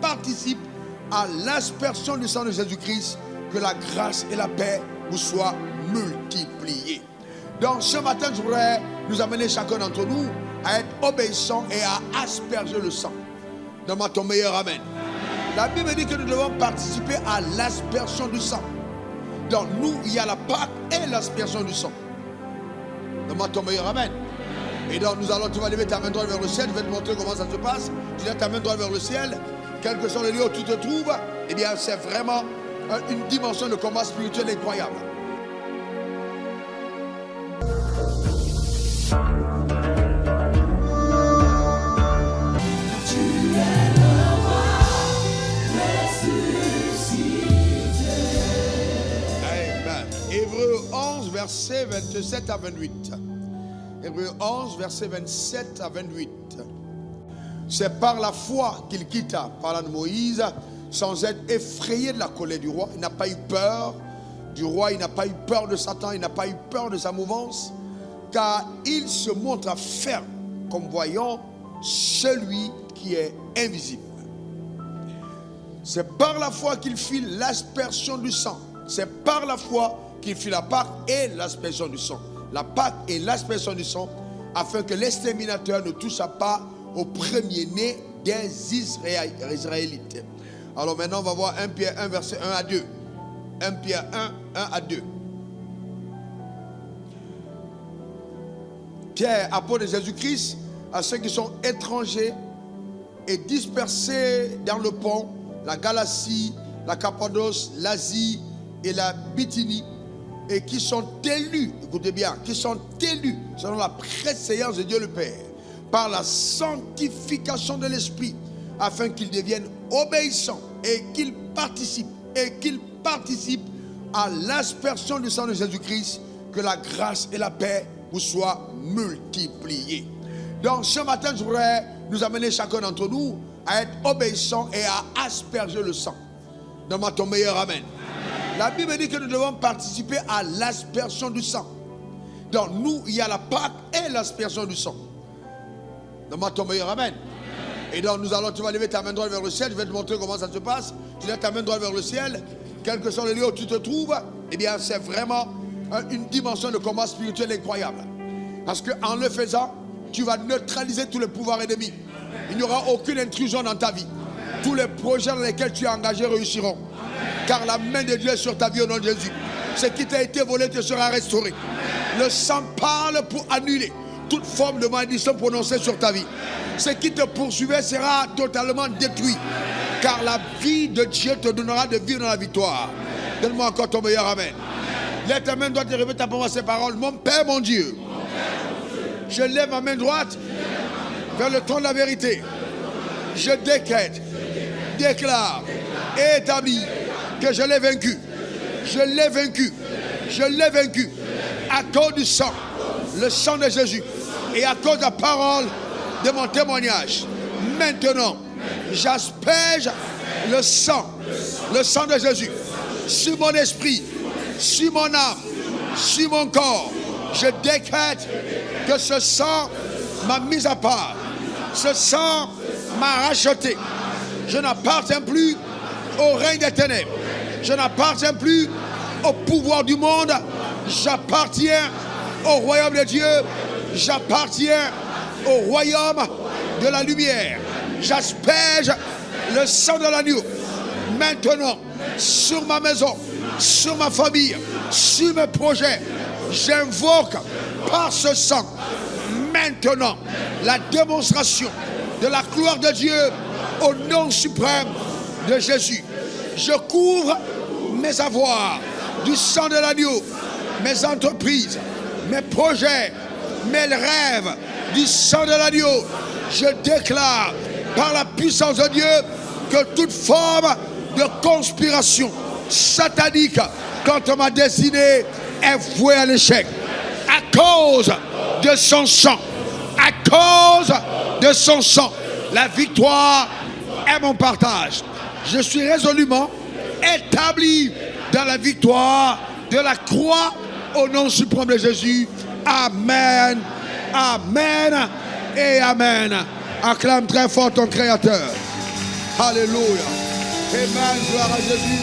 participe à l'aspersion du sang de Jésus-Christ, que la grâce et la paix vous soient multipliées. Donc ce matin, je voudrais nous amener chacun d'entre nous à être obéissant et à asperger le sang. Donne-moi ton meilleur amen. La Bible dit que nous devons participer à l'aspersion du sang. Donc nous, il y a la Pâque et l'aspersion du sang. Donne-moi ton meilleur amen. Et donc nous allons, tu vas lever ta main droite vers le ciel. Je vais te montrer comment ça se passe. Tu lèves ta main droite vers le ciel. Quel que soit le lieu où tu te trouves, eh bien c'est vraiment une dimension de combat spirituel incroyable. Hébreux 11, versets 27 à 28. Hébreux 11, versets 27 à 28. C'est par la foi qu'il quitta, parlant de Moïse, sans être effrayé de la colère du roi. Il n'a pas eu peur du roi, il n'a pas eu peur de Satan, il n'a pas eu peur de sa mouvance, car il se montra ferme, comme voyant celui qui est invisible. C'est par la foi qu'il fit l'aspersion du sang. C'est par la foi qu'il fit la Pâque et l'aspersion du sang. La Pâque et l'aspersion du sang, afin que l'exterminateur ne touchât pas au premier-né des Israélites. Alors maintenant, on va voir 1 Pierre 1, verset 1 à 2. 1 Pierre 1, 1 à 2. Pierre, apôtre de Jésus-Christ, à ceux qui sont étrangers et dispersés dans le pont, la Galatie, la Cappadoce, l'Asie et la Bithynie, et qui sont élus, écoutez bien, qui sont élus selon la préséance de Dieu le Père, par la sanctification de l'Esprit, afin qu'ils deviennent obéissants et qu'ils participent à l'aspersion du sang de Jésus-Christ, que la grâce et la paix vous soient multipliées. Donc ce matin, je voudrais nous amener chacun d'entre nous à être obéissants et à asperger le sang. Donne-moi ton meilleur amen. La Bible dit que nous devons participer à l'aspersion du sang. Donc nous, il y a la Pâque et l'aspersion du sang. Donne-moi ton meilleur amen. Et donc nous allons, tu vas lever ta main droite vers le ciel. Je vais te montrer comment ça se passe. Tu lèves ta main droite vers le ciel. Quel que soit le lieu où tu te trouves, eh bien c'est vraiment une dimension de combat spirituel incroyable. Parce qu'en le faisant, tu vas neutraliser tous les pouvoirs ennemis. Il n'y aura aucune intrusion dans ta vie. Tous les projets dans lesquels tu es engagé réussiront. Car la main de Dieu est sur ta vie au nom de Jésus. Ce qui t'a été volé te sera restauré. Le sang parle pour annuler toute forme de malédiction prononcée sur ta vie. Ce qui te poursuivait sera totalement détruit. Car la vie de Dieu te donnera de vivre dans la victoire. Donne-moi encore ton meilleur amen. Lève ta main droite et répète pour moi ces paroles. Mon Père, mon Dieu, je lève ma main droite vers le trône de la vérité. Je décrète, déclare et établis que je l'ai vaincu. Je l'ai vaincu. Je l'ai vaincu. À cause du sang, le sang de Jésus. Et à cause de la parole de mon témoignage. Maintenant, j'asperge le sang de Jésus sur mon esprit, sur mon âme, sur mon corps. Je décrète que ce sang m'a mis à part. Ce sang m'a racheté. Je n'appartiens plus au règne des ténèbres. Je n'appartiens plus au pouvoir du monde. J'appartiens au royaume de Dieu. J'appartiens au royaume de la lumière. J'asperge le sang de l'agneau maintenant sur ma maison, sur ma famille, sur mes projets. J'invoque par ce sang maintenant la démonstration de la gloire de Dieu au nom suprême de Jésus. Je couvre mes avoirs du sang de l'agneau, mes entreprises, mes projets, mes rêves du sang de l'agneau. Je déclare par la puissance de Dieu que toute forme de conspiration satanique contre ma destinée est vouée à l'échec. À cause de son sang, à cause de son sang, la victoire est mon partage. Je suis résolument établi dans la victoire de la croix au nom suprême de Jésus. Amen, amen et amen. Acclame très fort ton Créateur. Alléluia. Amen. Gloire à Jésus.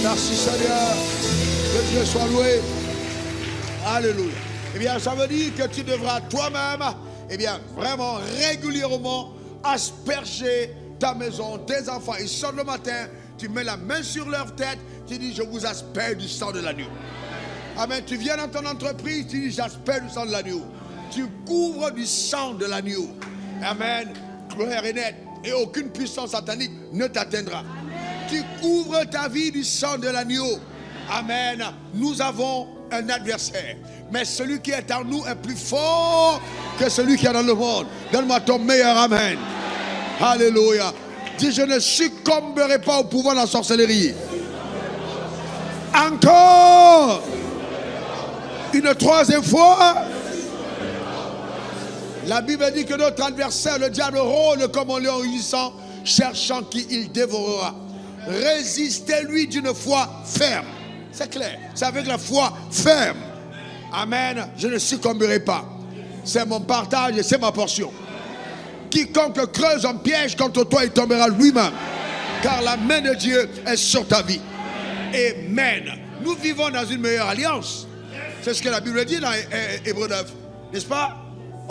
Merci Seigneur. Que Dieu soit loué. Alléluia. Eh bien, ça veut dire que tu devras toi-même, eh bien, vraiment régulièrement asperger ta maison, tes enfants. Ils sortent le matin, tu mets la main sur leur tête, tu dis, je vous asperge du sang de l'agneau. Amen. Tu viens dans ton entreprise, tu dis, j'asperge du sang de l'agneau. Tu couvres du sang de l'agneau. Amen. Clair et net. Et aucune puissance satanique ne t'atteindra. Tu couvres ta vie du sang de l'agneau. Amen. Nous avons un adversaire, mais celui qui est en nous est plus fort que celui qui est dans le monde. Donne-moi ton meilleur amen. Alléluia. Dis, je ne succomberai pas au pouvoir de la sorcellerie. Encore une troisième fois. La Bible dit que notre adversaire, le diable, rôde comme un lion rugissant, cherchant qui il dévorera. Résistez-lui d'une foi ferme. C'est clair. C'est avec la foi ferme. Amen. Je ne succomberai pas. C'est mon partage et c'est ma portion. Quiconque creuse un piège contre toi, il tombera lui-même. Car la main de Dieu est sur ta vie. Amen. Nous vivons dans une meilleure alliance. C'est ce que la Bible dit dans Hébreux 9. N'est-ce pas?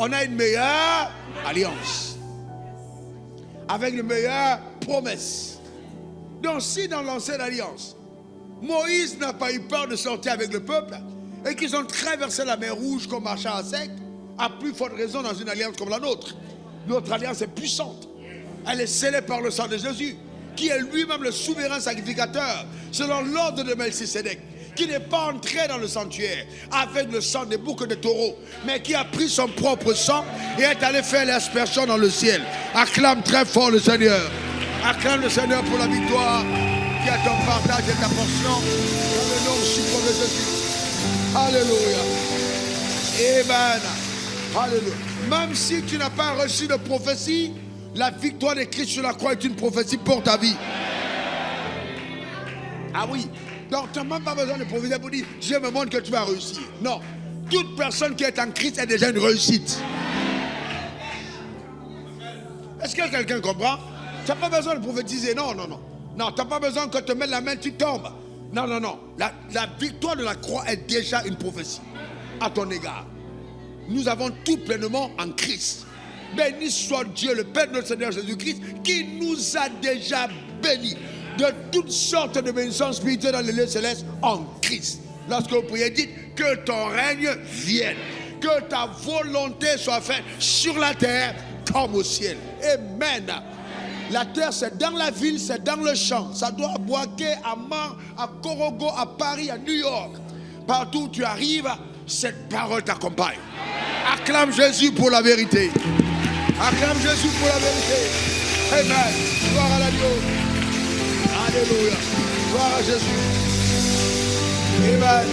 On a une meilleure alliance. Avec une meilleure promesse. Donc si dans l'ancienne alliance, Moïse n'a pas eu peur de sortir avec le peuple et qu'ils ont traversé la mer Rouge comme marchant à sec, à plus forte raison dans une alliance comme la nôtre. Notre alliance est puissante. Elle est scellée par le sang de Jésus, qui est lui-même le souverain sacrificateur, selon l'ordre de Melchisédek, qui n'est pas entré dans le sanctuaire avec le sang des boucs de taureaux, mais qui a pris son propre sang et est allé faire l'aspersion dans le ciel. Acclame très fort le Seigneur. Acclame le Seigneur pour la victoire qui est ton partage et ta portion dans le nom suprême de Jésus. Alléluia. Amen. Alléluia. Même si tu n'as pas reçu de prophétie, la victoire de Christ sur la croix est une prophétie pour ta vie. Ah oui. Donc tu n'as même pas besoin de prophétie pour dire Dieu me montre que tu vas réussir. Non. Toute personne qui est en Christ est déjà une réussite. Est-ce que quelqu'un comprend? Tu n'as pas besoin de prophétiser. Non, non, non. Non, tu n'as pas besoin que te mette la main, tu tombes. Non, non, non. La victoire de la croix est déjà une prophétie à ton égard. Nous avons tout pleinement en Christ. Béni soit Dieu, le Père de notre Seigneur Jésus-Christ, qui nous a déjà bénis de toutes sortes de bénédictions spirituelles dans les lieux célestes en Christ. Lorsque vous priez, dites que ton règne vienne, que ta volonté soit faite sur la terre comme au ciel. Amen. La terre, c'est dans la ville, c'est dans le champ. Ça doit à Boaké, à Mans, à Korogo, à Paris, à New York. Partout où tu arrives, cette parole t'accompagne. Acclame Jésus pour la vérité. Acclame Jésus pour la vérité. Amen. Gloire à l'agneau. Alléluia. Gloire à Jésus. Amen.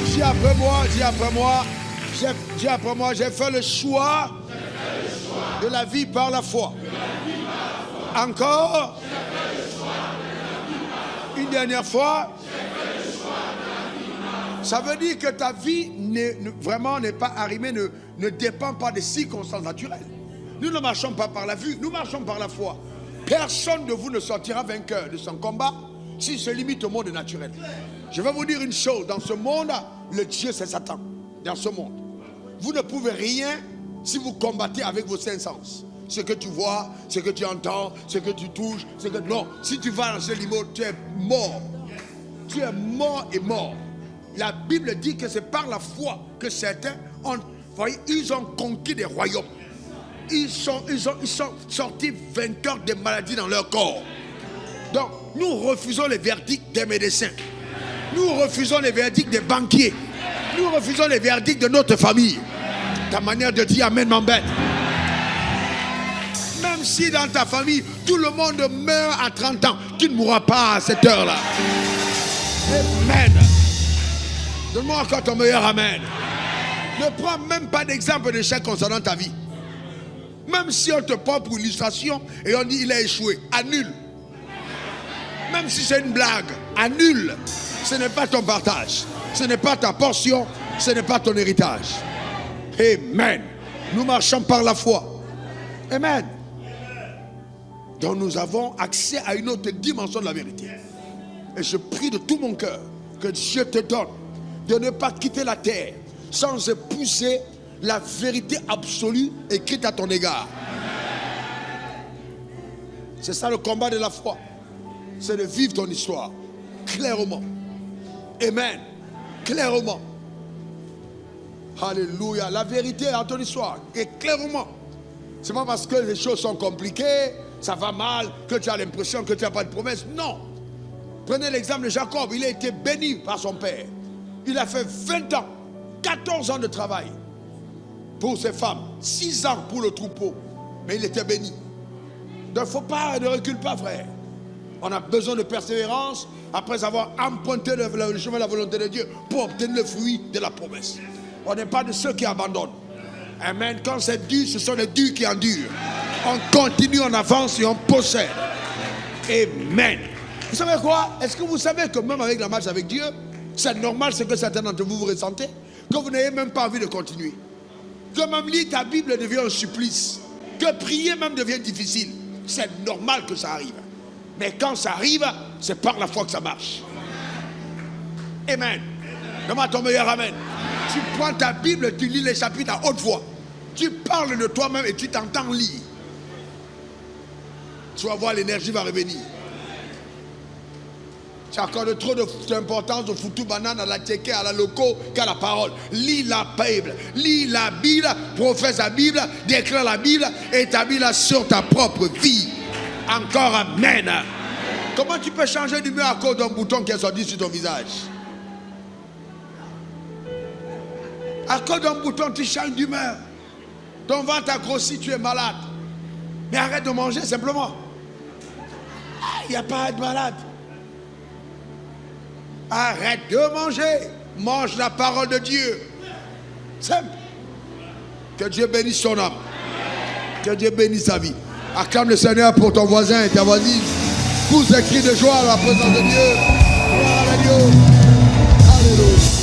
Dis après moi, dis après moi. Dis après moi, j'ai fait le choix de la vie par la foi. Encore une dernière fois. Ça veut dire que ta vie vraiment n'est pas arrimée, ne dépend pas des circonstances naturelles. Nous ne marchons pas par la vue, nous marchons par la foi. Personne de vous ne sortira vainqueur de son combat s'il se limite au monde naturel. Je vais vous dire une chose, dans ce monde, le Dieu c'est Satan. Dans ce monde, vous ne pouvez rien si vous combattez avec vos cinq sens. Ce que tu vois, ce que tu entends, ce que tu touches, ce que... Non, si tu vas dans ce niveau, tu es mort. Tu es mort et mort. La Bible dit que c'est par la foi que certains ont, voyez, ils ont conquis des royaumes. Ils sont sortis vainqueurs des maladies dans leur corps. Donc, nous refusons les verdicts des médecins. Nous refusons les verdicts des banquiers. Nous refusons les verdicts de notre famille. Ta manière de dire Amen m'embête. Même si dans ta famille, tout le monde meurt à 30 ans, tu ne mourras pas à cette heure-là. Amen. Donne-moi encore ton meilleur Amen. Ne prends même pas d'exemple d'échec concernant ta vie. Même si on te prend pour illustration et on dit il a échoué, annule. Même si c'est une blague, annule. Ce n'est pas ton partage. Ce n'est pas ta portion. Ce n'est pas ton héritage. Amen. Nous marchons par la foi. Amen. Donc nous avons accès à une autre dimension de la vérité. Et je prie de tout mon cœur que Dieu te donne de ne pas quitter la terre sans épouser la vérité absolue écrite à ton égard. C'est ça le combat de la foi. C'est de vivre ton histoire clairement. Amen. Clairement. Alléluia. La vérité dans ton histoire et clairement. C'est pas parce que les choses sont compliquées, ça va mal, que tu as l'impression que tu n'as pas de promesse. Non. Prenez l'exemple de Jacob. Il a été béni par son père. Il a fait 20 ans, 14 ans de travail pour ses femmes, 6 ans pour le troupeau. Mais il était béni. Donc il ne faut pas, ne recule pas, frère. On a besoin de persévérance après avoir emprunté le chemin de la volonté de Dieu pour obtenir le fruit de la promesse. On n'est pas de ceux qui abandonnent. Amen. Quand c'est dur, ce sont les durs qui endurent. On continue, on avance et on possède. Amen. Vous savez quoi? Est-ce que vous savez que même avec la marche avec Dieu, c'est normal ce que certains d'entre vous ressentez? Que vous n'ayez même pas envie de continuer. Que même lire ta Bible devient un supplice. Que prier même devient difficile. C'est normal que ça arrive. Mais quand ça arrive, c'est par la foi que ça marche. Amen. Demande à ton meilleur amen. Tu prends ta Bible, tu lis les chapitres à haute voix. Tu parles de toi-même et tu t'entends lire. Tu vas voir, l'énergie va revenir. Tu accordes trop d'importance au foutu banane, à la tchéké, à la loco, qu'à la parole. Lis la Bible. Lis la Bible, professe la Bible, déclare la Bible, établis-la sur ta propre vie. Encore amen. Comment tu peux changer d'humeur à cause d'un bouton qui est sorti sur ton visage? À cause d'un bouton, tu changes d'humeur. Ton ventre a grossi, tu es malade. Mais arrête de manger simplement. Il n'y a pas à être malade. Arrête de manger. Mange la parole de Dieu. Simple. Que Dieu bénisse ton âme. Que Dieu bénisse ta vie. Acclame le Seigneur pour ton voisin et ta voisine. Pousse des cris de joie à la présence de Dieu. Gloire à Dieu. Alléluia.